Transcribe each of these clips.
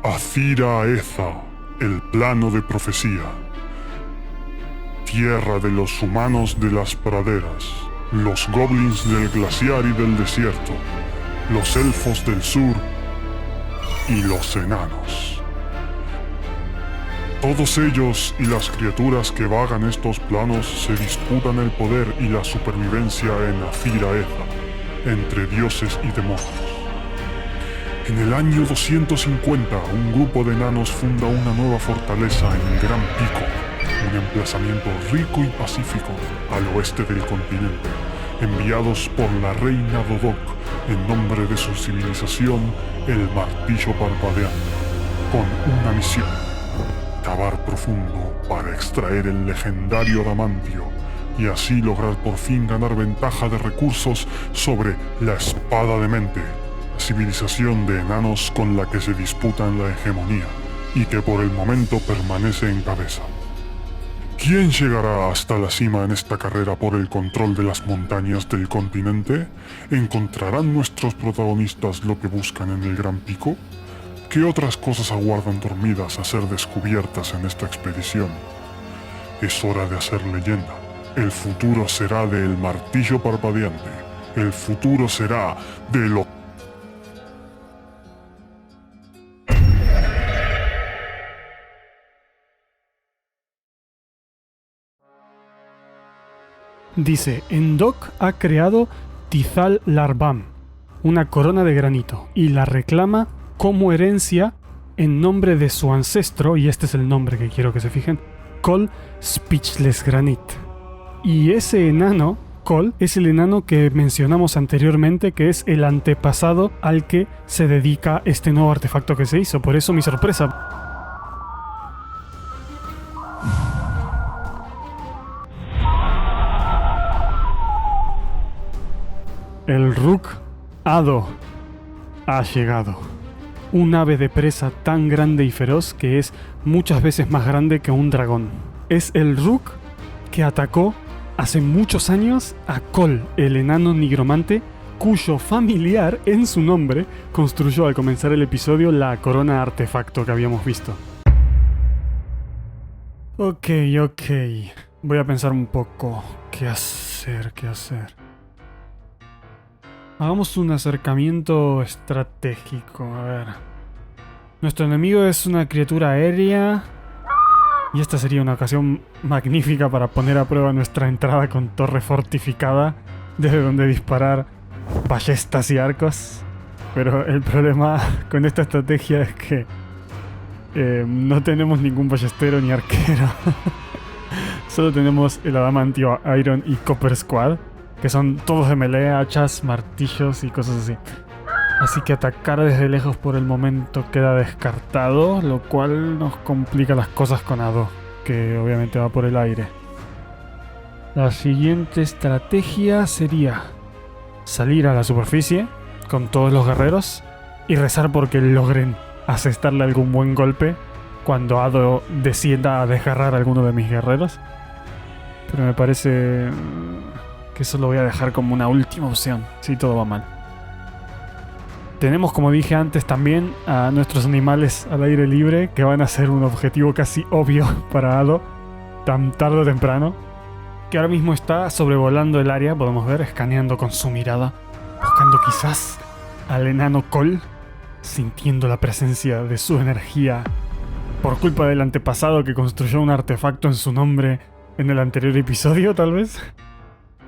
Azira Eza, el plano de profecía. Tierra de los humanos de las praderas, los goblins del glaciar y del desierto, los elfos del sur y los enanos. Todos ellos y las criaturas que vagan estos planos se disputan el poder y la supervivencia en Azira Eza, entre dioses y demonios. En el año 250, un grupo de enanos funda una nueva fortaleza en el Gran Pico, un emplazamiento rico y pacífico al oeste del continente, enviados por la reina Dodok en nombre de su civilización, el Martillo Parpadeante, con una misión: cavar profundo para extraer el legendario adamantium y así lograr por fin ganar ventaja de recursos sobre la Espada de Mente, civilización de enanos con la que se disputan la hegemonía y que por el momento permanece en cabeza. ¿Quién llegará hasta la cima en esta carrera por el control de las montañas del continente? ¿Encontrarán nuestros protagonistas lo que buscan en el Gran Pico? ¿Qué otras cosas aguardan dormidas a ser descubiertas en esta expedición? Es hora de hacer leyenda. El futuro será del Martillo Parpadeante. El futuro será de lo... Dice, Endok ha creado Tizal Larbam, una corona de granito, y la reclama como herencia en nombre de su ancestro, y este es el nombre que quiero que se fijen, Kol Speechless Granite. Y ese enano, Kol, es el enano que mencionamos anteriormente, que es el antepasado al que se dedica este nuevo artefacto que se hizo. Por eso mi sorpresa. El Ruk Ado ha llegado. Un ave de presa tan grande y feroz que es muchas veces más grande que un dragón. Es el Ruk que atacó hace muchos años a Kol, el enano nigromante, cuyo familiar en su nombre construyó al comenzar el episodio la corona artefacto que habíamos visto. Ok. Voy a pensar un poco. ¿Qué hacer? Hagamos un acercamiento estratégico. A ver. Nuestro enemigo es una criatura aérea. Y esta sería una ocasión magnífica para poner a prueba nuestra entrada con torre fortificada, desde donde disparar ballestas y arcos. Pero el problema con esta estrategia es que no tenemos ningún ballestero ni arquero. Solo tenemos el Adamantium, Iron y Copper Squad, que son todos de melee, hachas, martillos y cosas así. Así que atacar desde lejos por el momento queda descartado, lo cual nos complica las cosas con Ado, que obviamente va por el aire. La siguiente estrategia sería salir a la superficie con todos los guerreros y rezar porque logren asestarle algún buen golpe cuando Ado descienda a desgarrar a alguno de mis guerreros. Pero me parece que eso lo voy a dejar como una última opción, si todo va mal. Tenemos, como dije antes, también a nuestros animales al aire libre, que van a ser un objetivo casi obvio para Ado, tan tarde o temprano, que ahora mismo está sobrevolando el área, podemos ver, escaneando con su mirada, buscando quizás al enano Kol, sintiendo la presencia de su energía por culpa del antepasado que construyó un artefacto en su nombre en el anterior episodio, tal vez.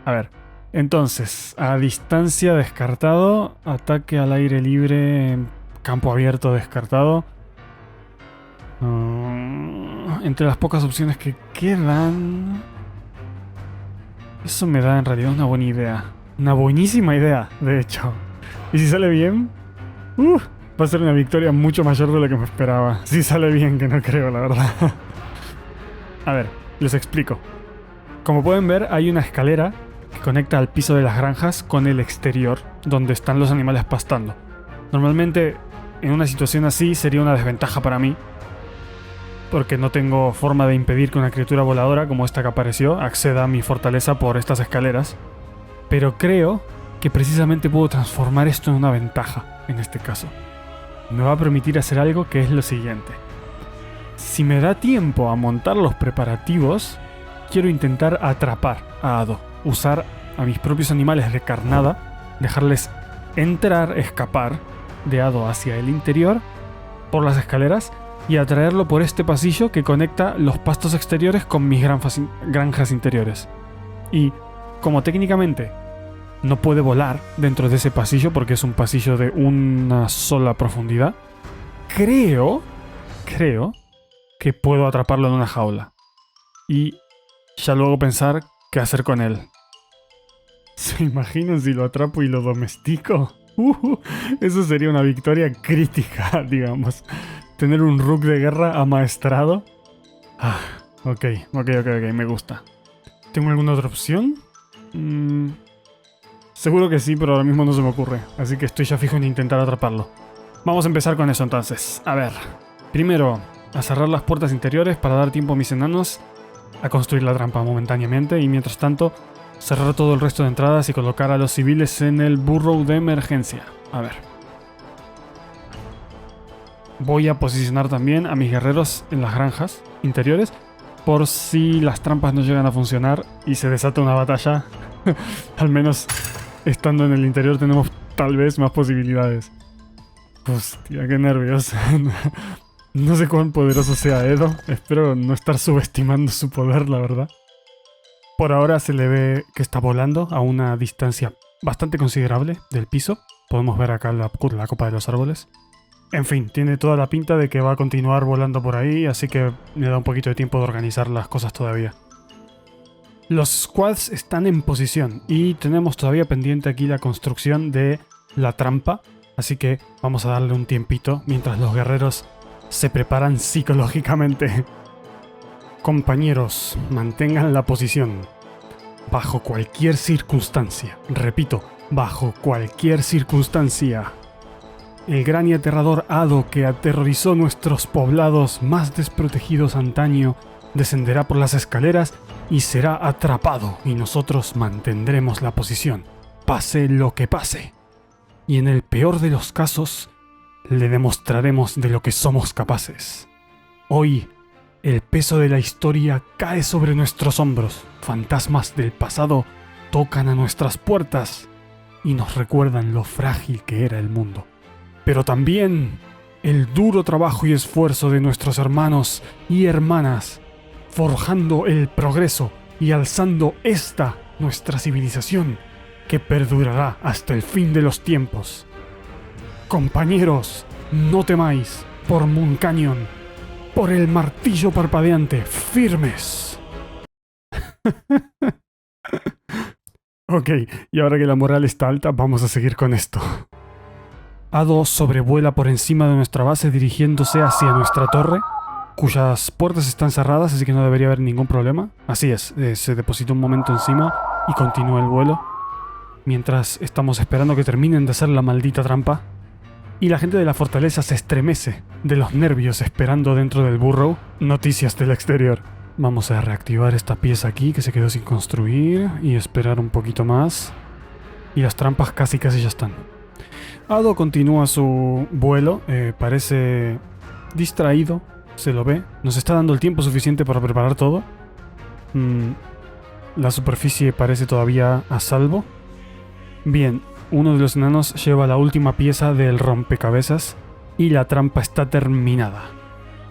A ver, entonces, a distancia descartado, ataque al aire libre, campo abierto descartado. Entre las pocas opciones que quedan, eso me da en realidad una buena idea. Una buenísima idea, de hecho. Y si sale bien, va a ser una victoria mucho mayor de lo que me esperaba. Si sale bien, que no creo, la verdad. A ver, les explico. Como pueden ver, hay una escalera que conecta al piso de las granjas con el exterior, donde están los animales pastando. Normalmente, en una situación así, sería una desventaja para mí, porque no tengo forma de impedir que una criatura voladora, como esta que apareció, acceda a mi fortaleza por estas escaleras. Pero creo que precisamente puedo transformar esto en una ventaja, en este caso. me va a permitir hacer algo que es lo siguiente. Si me da tiempo a montar los preparativos, quiero intentar atrapar a Ado. Usar a mis propios animales de carnada, dejarles entrar, escapar de Ado hacia el interior por las escaleras y atraerlo por este pasillo que conecta los pastos exteriores con mis granjas interiores. Y como técnicamente no puede volar dentro de ese pasillo porque es un pasillo de una sola profundidad, creo que puedo atraparlo en una jaula. Y ya luego pensar qué hacer con él. ¿Se imaginan si lo atrapo y lo domestico? Eso sería una victoria crítica, digamos. Tener un Rook de guerra amaestrado. Ok, me gusta. ¿Tengo alguna otra opción? Seguro que sí, pero ahora mismo no se me ocurre. Así que estoy ya fijo en intentar atraparlo. Vamos a empezar con eso entonces. A ver. Primero, a cerrar las puertas interiores para dar tiempo a mis enanos a construir la trampa momentáneamente. Y mientras tanto, cerrar todo el resto de entradas y colocar a los civiles en el burrow de emergencia. A ver. Voy a posicionar también a mis guerreros en las granjas interiores por si las trampas no llegan a funcionar y se desata una batalla. Al menos estando en el interior tenemos tal vez más posibilidades. Hostia, qué nervios. No sé cuán poderoso sea Edo. Espero no estar subestimando su poder, la verdad. Por ahora se le ve que está volando a una distancia bastante considerable del piso. Podemos ver acá la copa de los árboles. En fin, tiene toda la pinta de que va a continuar volando por ahí, así que me da un poquito de tiempo de organizar las cosas todavía. Los squads están en posición y tenemos todavía pendiente aquí la construcción de la trampa, así que vamos a darle un tiempito mientras los guerreros se preparan psicológicamente. Compañeros, mantengan la posición. Bajo cualquier circunstancia, repito, bajo cualquier circunstancia. El gran y aterrador hado que aterrorizó nuestros poblados más desprotegidos antaño descenderá por las escaleras y será atrapado, y nosotros mantendremos la posición, pase lo que pase. Y en el peor de los casos, le demostraremos de lo que somos capaces. Hoy, el peso de la historia cae sobre nuestros hombros. Fantasmas del pasado tocan a nuestras puertas y nos recuerdan lo frágil que era el mundo. Pero también el duro trabajo y esfuerzo de nuestros hermanos y hermanas, forjando el progreso y alzando esta, nuestra civilización, que perdurará hasta el fin de los tiempos. Compañeros, no temáis, por Moon Canyon, por el martillo parpadeante, firmes. Ok, y ahora que la moral está alta, vamos a seguir con esto. Hado sobrevuela por encima de nuestra base dirigiéndose hacia nuestra torre, cuyas puertas están cerradas, así que no debería haber ningún problema. Así es, se deposita un momento encima y continúa el vuelo, mientras estamos esperando que terminen de hacer la maldita trampa. Y la gente de la fortaleza se estremece de los nervios esperando dentro del burrow noticias del exterior. Vamos a reactivar esta pieza aquí que se quedó sin construir y esperar un poquito más. Y las trampas casi ya están. Hado continúa su vuelo, parece distraído, se lo ve. Nos está dando el tiempo suficiente para preparar todo. La superficie parece todavía a salvo. Bien, uno de los enanos lleva la última pieza del rompecabezas y la trampa está terminada.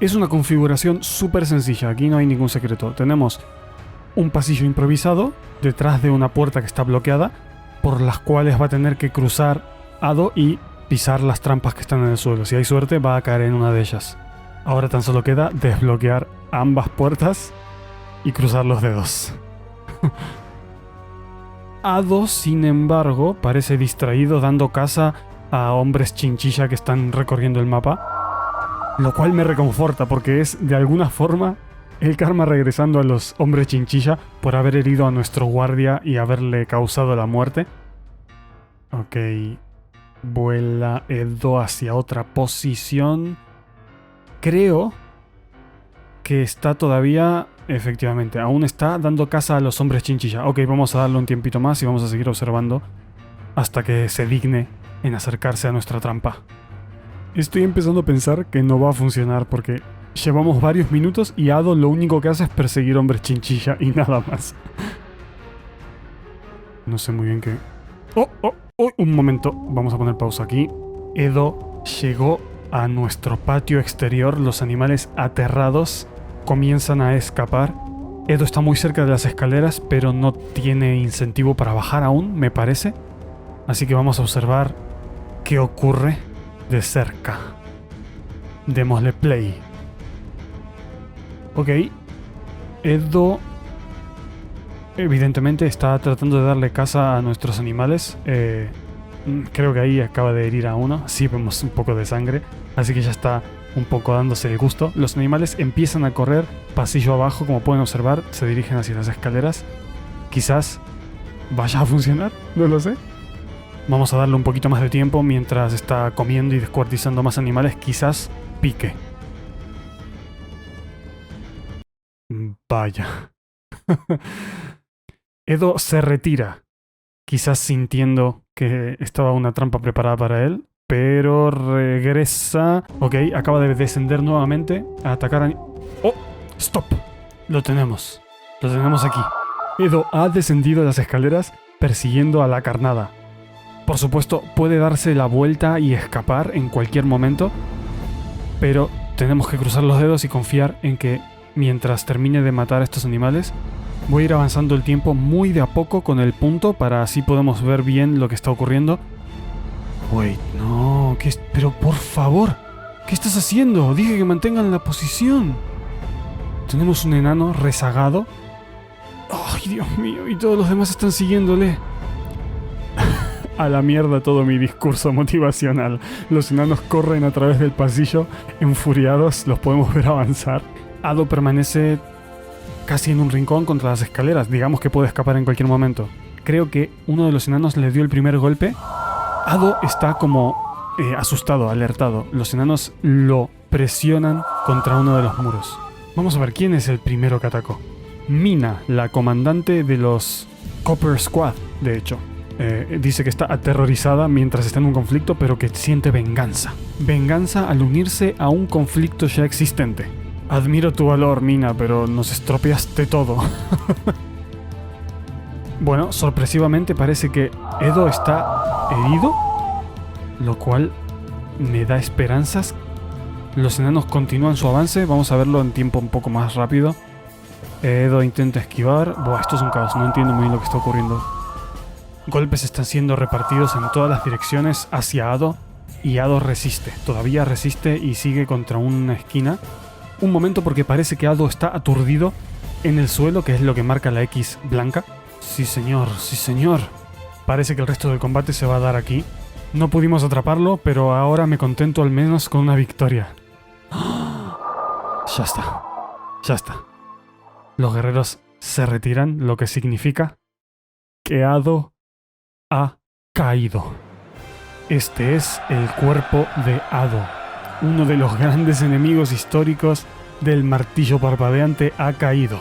Es una configuración súper sencilla, aquí no hay ningún secreto. Tenemos un pasillo improvisado detrás de una puerta que está bloqueada, por las cuales va a tener que cruzar Hado y pisar las trampas que están en el suelo. Si hay suerte, va a caer en una de ellas. Ahora tan solo queda desbloquear ambas puertas y cruzar los dedos. Hado, sin embargo, parece distraído dando caza a hombres chinchilla que están recorriendo el mapa, lo cual me reconforta porque es, de alguna forma, el karma regresando a los hombres chinchilla por haber herido a nuestro guardia y haberle causado la muerte. Ok, vuela Edo hacia otra posición. Creo que está todavía... Efectivamente, aún está dando caza a los hombres chinchilla. Ok, vamos a darle un tiempito más y vamos a seguir observando hasta que se digne en acercarse a nuestra trampa. Estoy empezando a pensar que no va a funcionar porque llevamos varios minutos y Ado lo único que hace es perseguir hombres chinchilla y nada más. No sé muy bien qué... ¡Oh! Un momento. Vamos a poner pausa aquí. Edo llegó a nuestro patio exterior. Los animales aterrados comienzan a escapar. Edo está muy cerca de las escaleras, pero no tiene incentivo para bajar aún, me parece. Así que vamos a observar qué ocurre de cerca. Démosle play. Ok. Edo evidentemente está tratando de darle caza a nuestros animales. Creo que ahí acaba de herir a uno. Sí, vemos un poco de sangre. Así que ya está un poco dándose el gusto. Los animales empiezan a correr pasillo abajo, como pueden observar. Se dirigen hacia las escaleras. Quizás vaya a funcionar, no lo sé. Vamos a darle un poquito más de tiempo mientras está comiendo y descuartizando más animales. Quizás pique. Vaya. Edo se retira, quizás sintiendo que estaba una trampa preparada para él, pero regresa. Ok, acaba de descender nuevamente a atacar a... ¡Oh! ¡Stop! Lo tenemos aquí. Edo ha descendido las escaleras persiguiendo a la carnada. Por supuesto, puede darse la vuelta y escapar en cualquier momento, pero tenemos que cruzar los dedos y confiar en que mientras termine de matar a estos animales, voy a ir avanzando el tiempo muy de a poco con el punto para así podemos ver bien lo que está ocurriendo. Wait, no, pero por favor, ¿qué estás haciendo? Dije que mantengan la posición. Tenemos un enano rezagado. Ay, Dios mío, y todos los demás están siguiéndole. A la mierda todo mi discurso motivacional. Los enanos corren a través del pasillo, enfuriados, los podemos ver avanzar. Ado permanece casi en un rincón contra las escaleras, digamos que puede escapar en cualquier momento. Creo que uno de los enanos le dio el primer golpe. Ado está como asustado, alertado. Los enanos lo presionan contra uno de los muros. Vamos a ver quién es el primero que atacó. Mina, la comandante de los Copper Squad, de hecho. Dice que está aterrorizada mientras está en un conflicto, pero que siente venganza. Venganza al unirse a un conflicto ya existente. Admiro tu valor, Mina, pero nos estropeaste todo. Bueno, sorpresivamente parece que Edo está herido, lo cual me da esperanzas. Los enanos continúan su avance, vamos a verlo en tiempo un poco más rápido. Edo intenta esquivar. Buah, esto es un caos, no entiendo muy bien lo que está ocurriendo. Golpes están siendo repartidos en todas las direcciones hacia Ado, y Ado resiste, todavía resiste y sigue contra una esquina. Un momento, porque parece que Ado está aturdido en el suelo, que es lo que marca la X blanca. Sí señor, sí señor. Parece que el resto del combate se va a dar aquí. No pudimos atraparlo, pero ahora me contento al menos con una victoria. Ya está, ya está. Los guerreros se retiran, lo que significa que Ado ha caído. Este es el cuerpo de Ado. Uno de los grandes enemigos históricos del martillo parpadeante ha caído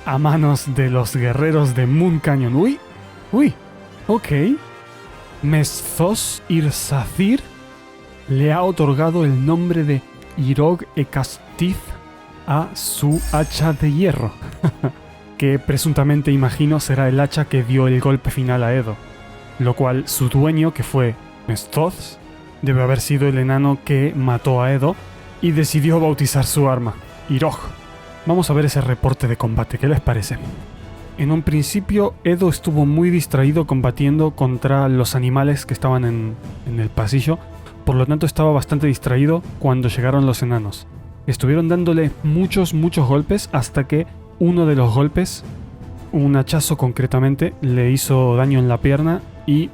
a manos de los guerreros de Moon Canyon. Uy, ok. Mesthos Irsazir le ha otorgado el nombre de Irog Ekastith a su hacha de hierro, que presuntamente, imagino, será el hacha que dio el golpe final a Edo, lo cual su dueño, que fue Mesthos, debe haber sido el enano que mató a Edo y decidió bautizar su arma, Irog. Vamos a ver ese reporte de combate, ¿qué les parece? En un principio, Edo estuvo muy distraído combatiendo contra los animales que estaban en el pasillo, por lo tanto estaba bastante distraído cuando llegaron los enanos. Estuvieron dándole muchos golpes hasta que uno de los golpes, un hachazo concretamente, le hizo daño en la pierna y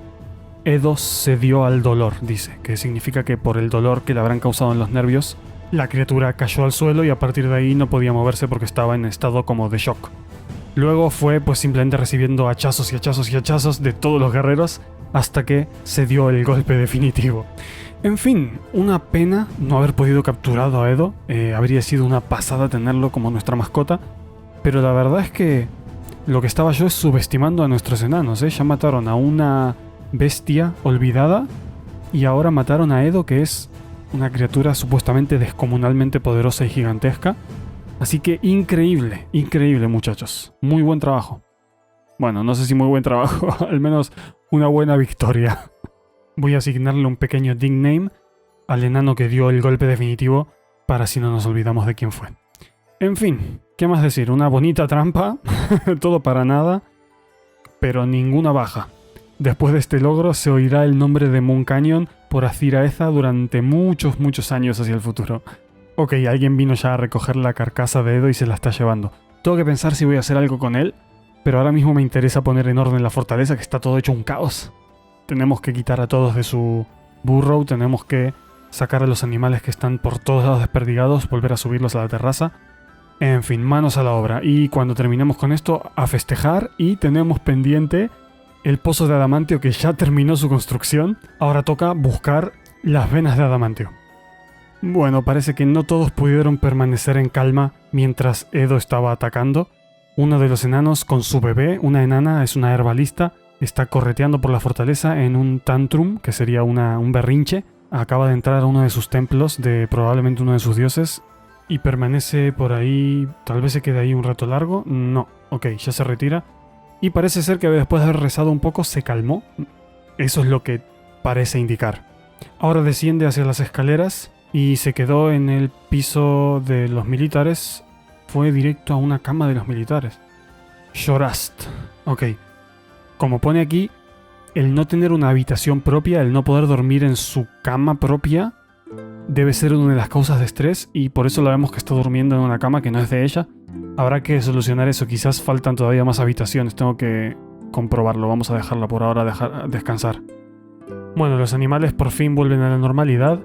Edo cedió al dolor, dice, que significa que por el dolor que le habrán causado en los nervios, la criatura cayó al suelo y a partir de ahí no podía moverse porque estaba en estado como de shock. Luego fue pues simplemente recibiendo hachazos y hachazos y hachazos de todos los guerreros hasta que se dio el golpe definitivo. En fin, una pena no haber podido capturado a Edo, habría sido una pasada tenerlo como nuestra mascota, pero la verdad es que lo que estaba yo es subestimando a nuestros enanos, ya mataron a una bestia olvidada y ahora mataron a Edo, que es una criatura supuestamente descomunalmente poderosa y gigantesca. Así que increíble, increíble muchachos. Muy buen trabajo. Bueno, no sé si muy buen trabajo, al menos una buena victoria. Voy a asignarle un pequeño nickname al enano que dio el golpe definitivo para así no nos olvidamos de quién fue. En fin, ¿qué más decir? Una bonita trampa, todo para nada, pero ninguna baja. Después de este logro se oirá el nombre de Moon Canyon por Aziraeza durante muchos, muchos años hacia el futuro. Ok, alguien vino ya a recoger la carcasa de Edo y se la está llevando. Tengo que pensar si voy a hacer algo con él, pero ahora mismo me interesa poner en orden la fortaleza, que está todo hecho un caos. Tenemos que quitar a todos de su burrow, tenemos que sacar a los animales que están por todos lados desperdigados, volver a subirlos a la terraza. En fin, manos a la obra. Y cuando terminemos con esto, a festejar. Y tenemos pendiente el pozo de adamantio que ya terminó su construcción. Ahora toca buscar las venas de adamantio. Bueno, parece que no todos pudieron permanecer en calma mientras Edo estaba atacando. Uno de los enanos con su bebé, una enana, es una herbalista, está correteando por la fortaleza en un tantrum, que sería un berrinche. Acaba de entrar a uno de sus templos de probablemente uno de sus dioses y permanece por ahí. Tal vez se quede ahí un rato largo. No, ok, ya se retira. Y parece ser que después de haber rezado un poco se calmó. Eso es lo que parece indicar. Ahora desciende hacia las escaleras y se quedó en el piso de los militares. Fue directo a una cama de los militares. Shorast. Ok. Como pone aquí, el no tener una habitación propia, el no poder dormir en su cama propia, debe ser una de las causas de estrés y por eso la vemos que está durmiendo en una cama que no es de ella. Habrá que solucionar eso, quizás faltan todavía más habitaciones, tengo que comprobarlo, vamos a dejarla por ahora descansar. Bueno, los animales por fin vuelven a la normalidad,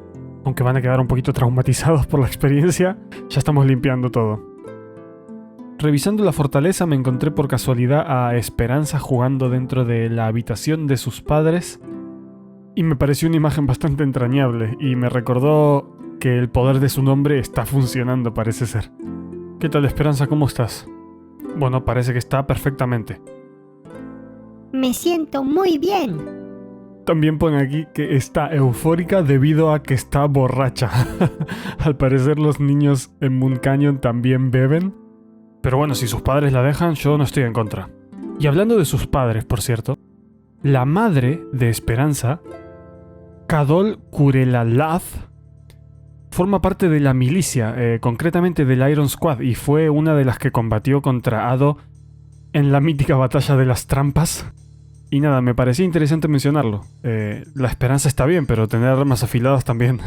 aunque van a quedar un poquito traumatizados por la experiencia, ya estamos limpiando todo. Revisando la fortaleza me encontré por casualidad a Esperanza jugando dentro de la habitación de sus padres y me pareció una imagen bastante entrañable y me recordó que el poder de su nombre está funcionando, parece ser. ¿Qué tal, Esperanza? ¿Cómo estás? Bueno, parece que está perfectamente. Me siento muy bien. También pone aquí que está eufórica debido a que está borracha. Al parecer los niños en Moon Canyon también beben. Pero bueno, si sus padres la dejan, yo no estoy en contra. Y hablando de sus padres, por cierto, la madre de Esperanza, Kadol Kurelalath, forma parte de la milicia, concretamente del Iron Squad, y fue una de las que combatió contra Ado en la mítica batalla de las trampas. Y nada, me parecía interesante mencionarlo. La Esperanza está bien, pero tener armas afiladas también.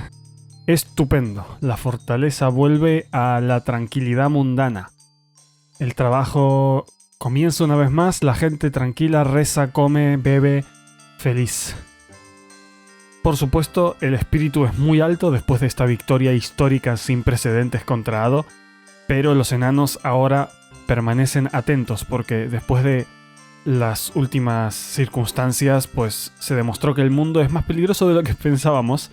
Estupendo. La fortaleza vuelve a la tranquilidad mundana. El trabajo comienza una vez más, la gente tranquila, reza, come, bebe, feliz. Por supuesto, el espíritu es muy alto después de esta victoria histórica sin precedentes contra Ado, pero los enanos ahora permanecen atentos porque después de las últimas circunstancias, pues se demostró que el mundo es más peligroso de lo que pensábamos,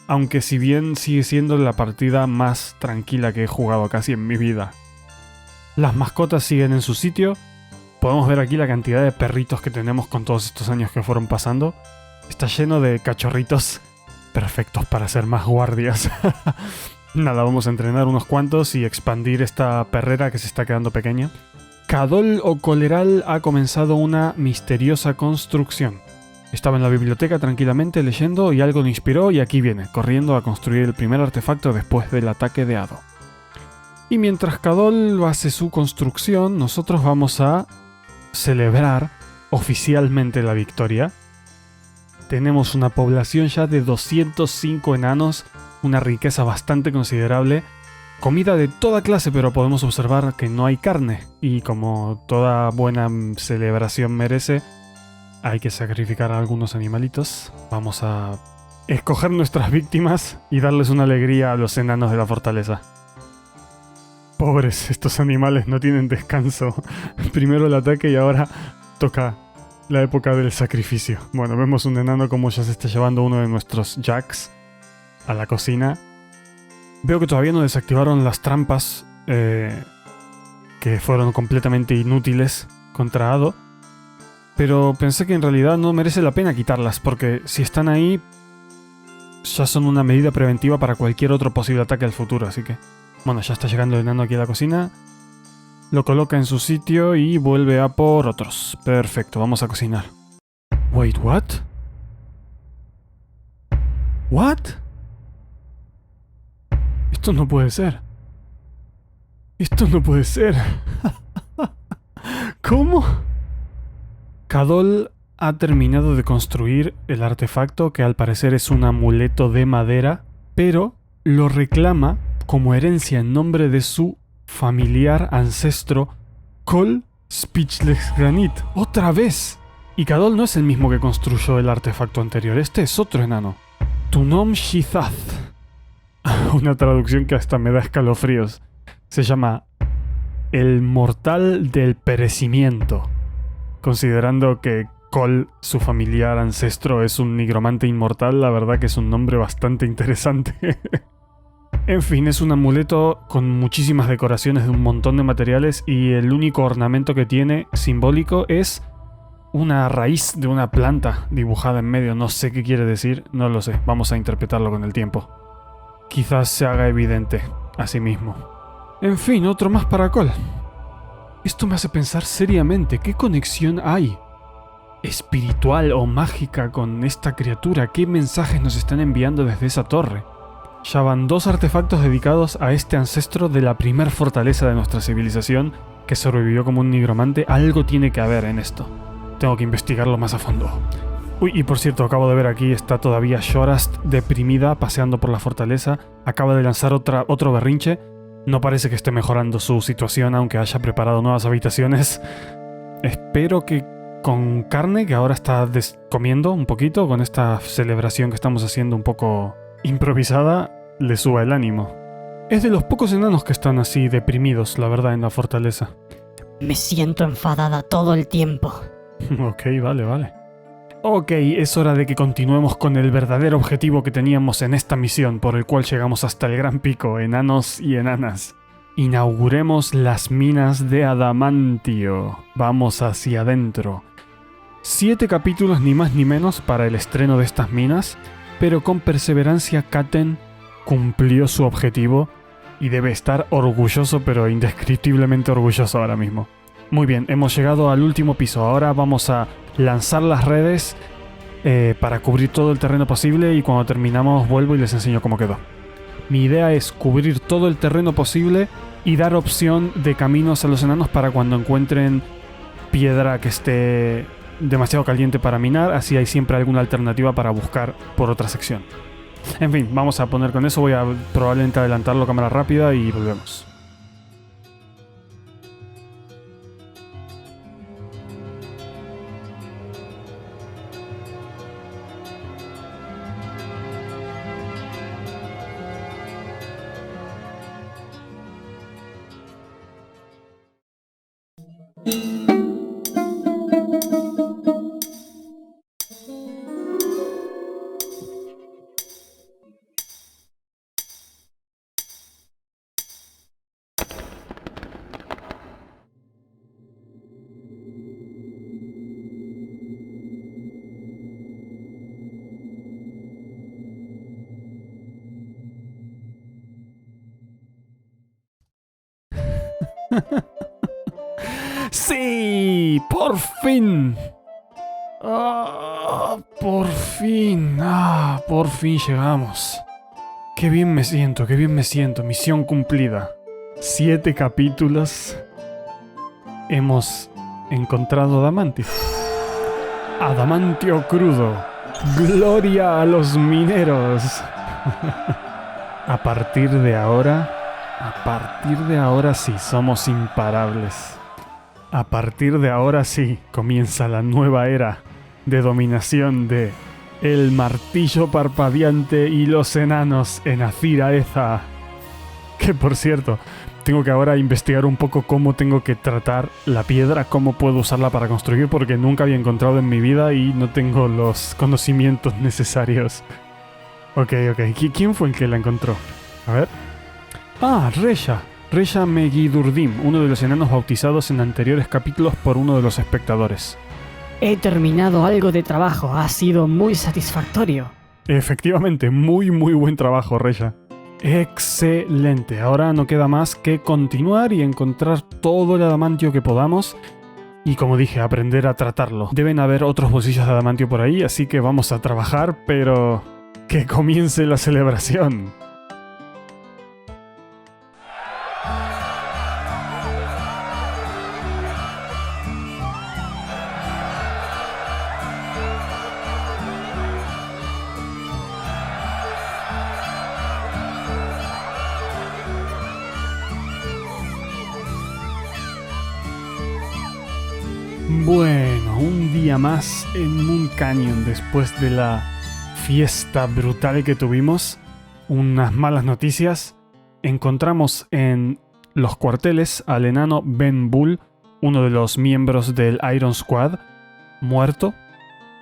aunque si bien sigue siendo la partida más tranquila que he jugado casi en mi vida. Las mascotas siguen en su sitio. Podemos ver aquí la cantidad de perritos que tenemos con todos estos años que fueron pasando. Está lleno de cachorritos perfectos para ser más guardias. Nada, vamos a entrenar unos cuantos y expandir esta perrera que se está quedando pequeña. Kadol Okoleral ha comenzado una misteriosa construcción. Estaba en la biblioteca tranquilamente leyendo y algo lo inspiró y aquí viene, corriendo a construir el primer artefacto después del ataque de Ado. Y mientras Kadol hace su construcción, nosotros vamos a celebrar oficialmente la victoria. Tenemos una población ya de 205 enanos, una riqueza bastante considerable, comida de toda clase, pero podemos observar que no hay carne. Y como toda buena celebración merece, hay que sacrificar a algunos animalitos. Vamos a escoger nuestras víctimas y darles una alegría a los enanos de la fortaleza. Pobres, estos animales no tienen descanso. Primero el ataque y ahora toca la época del sacrificio. Bueno, vemos un enano como ya se está llevando uno de nuestros jacks a la cocina. Veo que todavía no desactivaron las trampas que fueron completamente inútiles contra Ado. Pero pensé que en realidad no merece la pena quitarlas porque si están ahí ya son una medida preventiva para cualquier otro posible ataque al futuro, así que... Bueno, ya está llegando el enano aquí a la cocina. Lo coloca en su sitio y vuelve a por otros. Perfecto, vamos a cocinar. Wait, what? What? Esto no puede ser. Esto no puede ser. ¿Cómo? Kadol ha terminado de construir el artefacto, que al parecer es un amuleto de madera, pero lo reclama como herencia en nombre de su familiar ancestro Kol Speechless Granite. ¡Otra vez! Y Kadol no es el mismo que construyó el artefacto anterior, este es otro enano. Tunom Shizath. Una traducción que hasta me da escalofríos. Se llama El Mortal del Perecimiento. Considerando que Kol, su familiar ancestro, es un nigromante inmortal, la verdad que es un nombre bastante interesante. En fin, es un amuleto con muchísimas decoraciones de un montón de materiales y el único ornamento que tiene simbólico es una raíz de una planta dibujada en medio. No sé qué quiere decir, no lo sé, vamos a interpretarlo con el tiempo. Quizás se haga evidente a sí mismo. En fin, otro más para Kol. Esto me hace pensar seriamente, ¿qué conexión hay espiritual o mágica con esta criatura? ¿Qué mensajes nos están enviando desde esa torre? Ya van 2 artefactos dedicados a este ancestro de la primer fortaleza de nuestra civilización que sobrevivió como un nigromante. Algo tiene que haber en esto. Tengo que investigarlo más a fondo. Uy, y por cierto, acabo de ver aquí, está todavía Shorast deprimida paseando por la fortaleza. Acaba de lanzar otro berrinche. No parece que esté mejorando su situación, aunque haya preparado nuevas habitaciones. Espero que con carne, que ahora está comiendo un poquito, con esta celebración que estamos haciendo un poco improvisada, le suba el ánimo. Es de los pocos enanos que están así deprimidos, la verdad, en la fortaleza. Me siento enfadada todo el tiempo. Ok, vale. Ok, es hora de que continuemos con el verdadero objetivo que teníamos en esta misión, por el cual llegamos hasta el Gran Pico, enanos y enanas. Inauguremos las minas de adamantio. Vamos hacia adentro. 7 capítulos ni más ni menos para el estreno de estas minas, pero con perseverancia Katen cumplió su objetivo y debe estar orgulloso, pero indescriptiblemente orgulloso ahora mismo. Muy bien, hemos llegado al último piso. Ahora vamos a lanzar las redes para cubrir todo el terreno posible y cuando terminamos vuelvo y les enseño cómo quedó. Mi idea es cubrir todo el terreno posible y dar opción de caminos a los enanos para cuando encuentren piedra que esté demasiado caliente para minar, así hay siempre alguna alternativa para buscar por otra sección. En fin, vamos a poner con eso, voy a probablemente adelantarlo a cámara rápida y volvemos. ¡Sí! ¡Por fin! ¡Por fin! ¡Por fin llegamos! ¡Qué bien me siento! ¡Qué bien me siento! Misión cumplida. 7 capítulos. Hemos encontrado adamantio. Adamantio crudo. ¡Gloria a los mineros! A partir de ahora sí, somos imparables. A partir de ahora sí, comienza la nueva era de dominación de el martillo parpadeante y los enanos en Azira Eza. Que por cierto, tengo que ahora investigar un poco cómo tengo que tratar la piedra, cómo puedo usarla para construir, porque nunca había encontrado en mi vida y no tengo los conocimientos necesarios. Ok. ¿Quién fue el que la encontró? A ver. Reya Megidurdim, uno de los enanos bautizados en anteriores capítulos por uno de los espectadores. He terminado algo de trabajo, ha sido muy satisfactorio. Efectivamente, muy buen trabajo, Reya. Excelente. Ahora no queda más que continuar y encontrar todo el adamantio que podamos. Y como dije, aprender a tratarlo. Deben haber otros bolsillos de adamantio por ahí, así que vamos a trabajar, pero... ¡que comience la celebración! Bueno, un día más en Moon Canyon después de la fiesta brutal que tuvimos. Unas malas noticias. Encontramos en los cuarteles al enano Ben Bull, uno de los miembros del Iron Squad, muerto.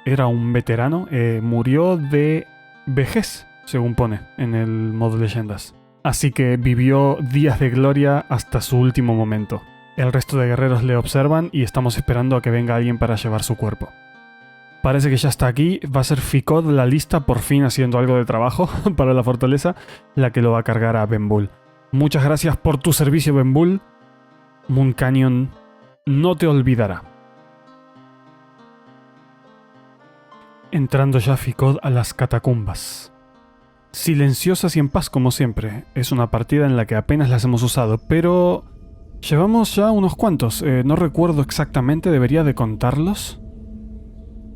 Era un veterano, murió de vejez, según pone en el modo leyendas. Así que vivió días de gloria hasta su último momento. El resto de guerreros le observan y estamos esperando a que venga alguien para llevar su cuerpo. Parece que ya está aquí. Va a ser Ficod la lista, por fin haciendo algo de trabajo para la fortaleza, la que lo va a cargar a Ben Bull. Muchas gracias por tu servicio, Ben Bull. Moon Canyon no te olvidará. Entrando ya Ficod a las catacumbas. Silenciosas y en paz como siempre. Es una partida en la que apenas las hemos usado, pero... llevamos ya unos cuantos, no recuerdo exactamente, debería de contarlos.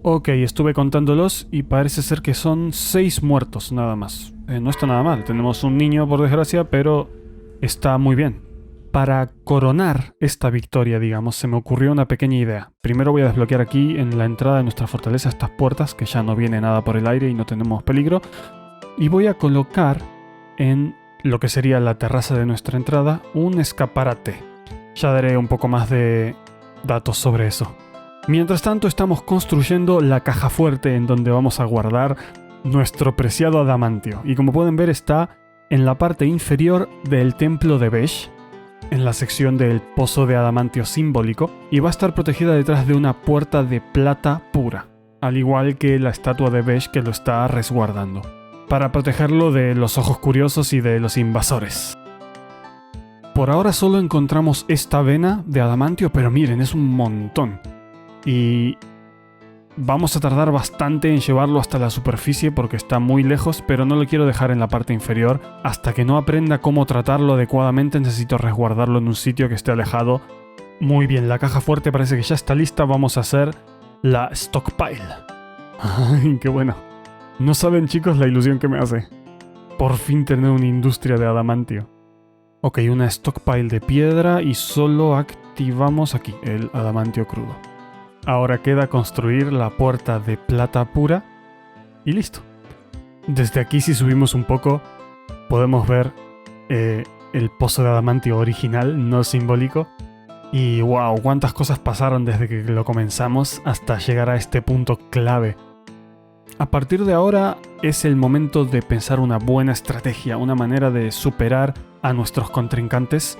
Ok, estuve contándolos y parece ser que son 6 muertos nada más. No está nada mal, tenemos un niño por desgracia, pero está muy bien. Para coronar esta victoria, digamos, se me ocurrió una pequeña idea. Primero voy a desbloquear aquí en la entrada de nuestra fortaleza estas puertas, que ya no viene nada por el aire y no tenemos peligro. Y voy a colocar en lo que sería la terraza de nuestra entrada un escaparate. Ya daré un poco más de datos sobre eso. Mientras tanto estamos construyendo la caja fuerte en donde vamos a guardar nuestro preciado adamantio. Y como pueden ver está en la parte inferior del templo de Besh, en la sección del pozo de adamantio simbólico, y va a estar protegida detrás de una puerta de plata pura, al igual que la estatua de Besh que lo está resguardando, para protegerlo de los ojos curiosos y de los invasores. Por ahora solo encontramos esta vena de adamantio, pero miren, es un montón. Y vamos a tardar bastante en llevarlo hasta la superficie porque está muy lejos, pero no lo quiero dejar en la parte inferior. Hasta que no aprenda cómo tratarlo adecuadamente, necesito resguardarlo en un sitio que esté alejado. Muy bien, la caja fuerte parece que ya está lista. Vamos a hacer la stockpile. ¡Ay, qué bueno! No saben, chicos, la ilusión que me hace. Por fin tener una industria de adamantio. Ok, una stockpile de piedra y solo activamos aquí el adamantio crudo. Ahora queda construir la puerta de plata pura y listo. Desde aquí, si subimos un poco, podemos ver el pozo de adamantio original, no simbólico. Y wow, cuántas cosas pasaron desde que lo comenzamos hasta llegar a este punto clave. A partir de ahora es el momento de pensar una buena estrategia, una manera de superar a nuestros contrincantes.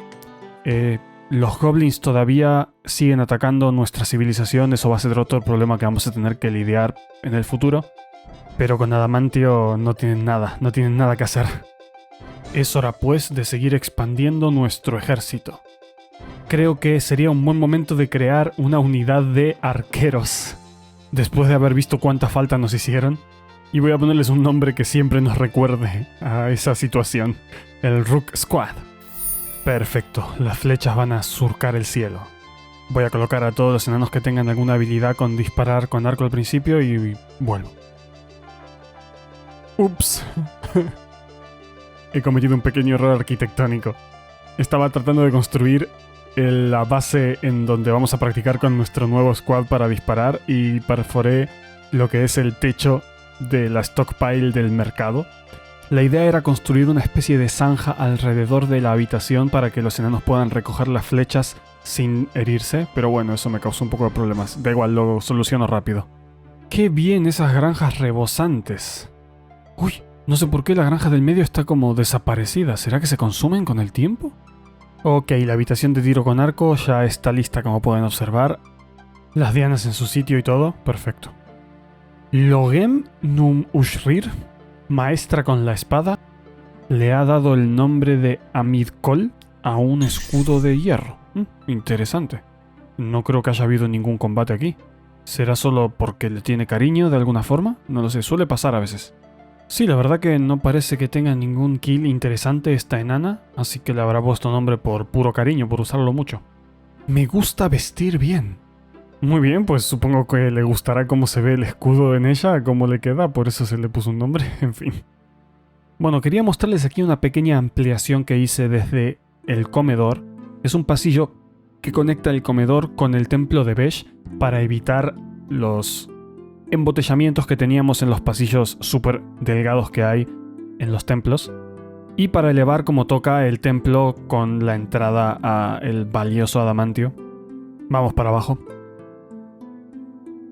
Los goblins todavía siguen atacando nuestra civilización, eso va a ser otro problema que vamos a tener que lidiar en el futuro. Pero con adamantio no tienen nada que hacer. Es hora pues de seguir expandiendo nuestro ejército. Creo que sería un buen momento de crear una unidad de arqueros, después de haber visto cuánta falta nos hicieron. Y voy a ponerles un nombre que siempre nos recuerde a esa situación: el Rook Squad. Perfecto, las flechas van a surcar el cielo. Voy a colocar a todos los enanos que tengan alguna habilidad con disparar con arco al principio y vuelvo. Ups. He cometido un pequeño error arquitectónico. Estaba tratando de construir la base en donde vamos a practicar con nuestro nuevo squad para disparar y perforé lo que es el techo de la stockpile del mercado. La idea era construir una especie de zanja alrededor de la habitación para que los enanos puedan recoger las flechas sin herirse, pero bueno, eso me causó un poco de problemas. Da igual, lo soluciono rápido. ¡Qué bien esas granjas rebosantes! Uy, no sé por qué la granja del medio está como desaparecida. ¿Será que se consumen con el tiempo? Ok, la habitación de tiro con arco ya está lista, como pueden observar. Las dianas en su sitio y todo, perfecto. Logem Num Ushrir. maestra con la espada, le ha dado el nombre de Amidkol a un escudo de hierro. Interesante. No creo que haya habido ningún combate aquí. ¿Será solo porque le tiene cariño de alguna forma? No lo sé, suele pasar a veces. Sí, la verdad que no parece que tenga ningún kill interesante esta enana, así que le habrá puesto nombre por puro cariño, por usarlo mucho. Me gusta vestir bien. Muy bien, pues supongo que le gustará cómo se ve el escudo en ella, cómo le queda, por eso se le puso un nombre, en fin. Bueno, quería mostrarles aquí una pequeña ampliación que hice desde el comedor. Es un pasillo que conecta el comedor con el templo de Besh para evitar los embotellamientos que teníamos en los pasillos súper delgados que hay en los templos y para elevar como toca el templo con la entrada al valioso adamantio. Vamos para abajo.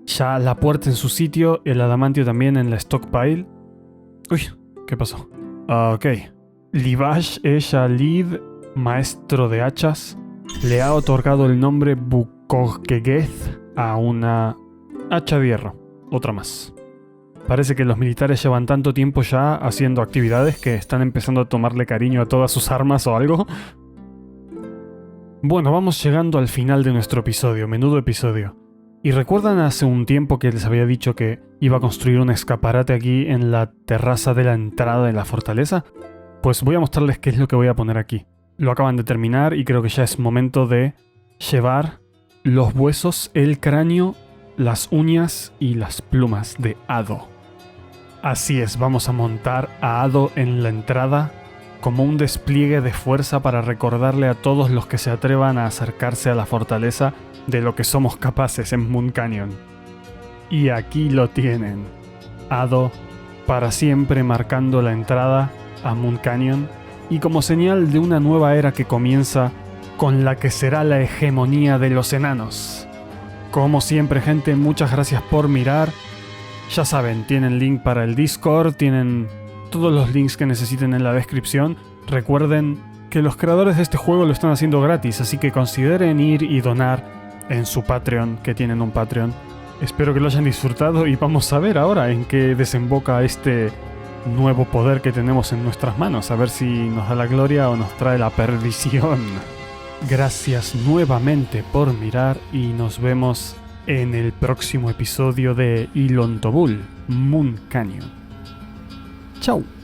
Ya la puerta en su sitio, el adamantio también en la stockpile. Uy, ¿qué pasó? Ok. Livash Eshalid, maestro de hachas, le ha otorgado el nombre Bukogegeth a una hacha de hierro. Otra más. Parece que los militares llevan tanto tiempo ya haciendo actividades que están empezando a tomarle cariño a todas sus armas o algo. Bueno, vamos llegando al final de nuestro episodio, menudo episodio. ¿Y recuerdan hace un tiempo que les había dicho que iba a construir un escaparate aquí en la terraza de la entrada de la fortaleza? Pues voy a mostrarles qué es lo que voy a poner aquí. Lo acaban de terminar y creo que ya es momento de llevar los huesos, el cráneo, las uñas y las plumas de Ado. Así es, vamos a montar a Ado en la entrada como un despliegue de fuerza para recordarle a todos los que se atrevan a acercarse a la fortaleza de lo que somos capaces en Moon Canyon. Y aquí lo tienen. Ado, para siempre marcando la entrada a Moon Canyon y como señal de una nueva era que comienza con la que será la hegemonía de los enanos. Como siempre, gente, muchas gracias por mirar. Ya saben, tienen link para el Discord, tienen todos los links que necesiten en la descripción. Recuerden que los creadores de este juego lo están haciendo gratis, así que consideren ir y donar en su Patreon, que tienen un Patreon. Espero que lo hayan disfrutado y vamos a ver ahora en qué desemboca este nuevo poder que tenemos en nuestras manos. A ver si nos da la gloria o nos trae la perdición. Gracias nuevamente por mirar y nos vemos en el próximo episodio de Ilontobul, Moon Canyon. Chau.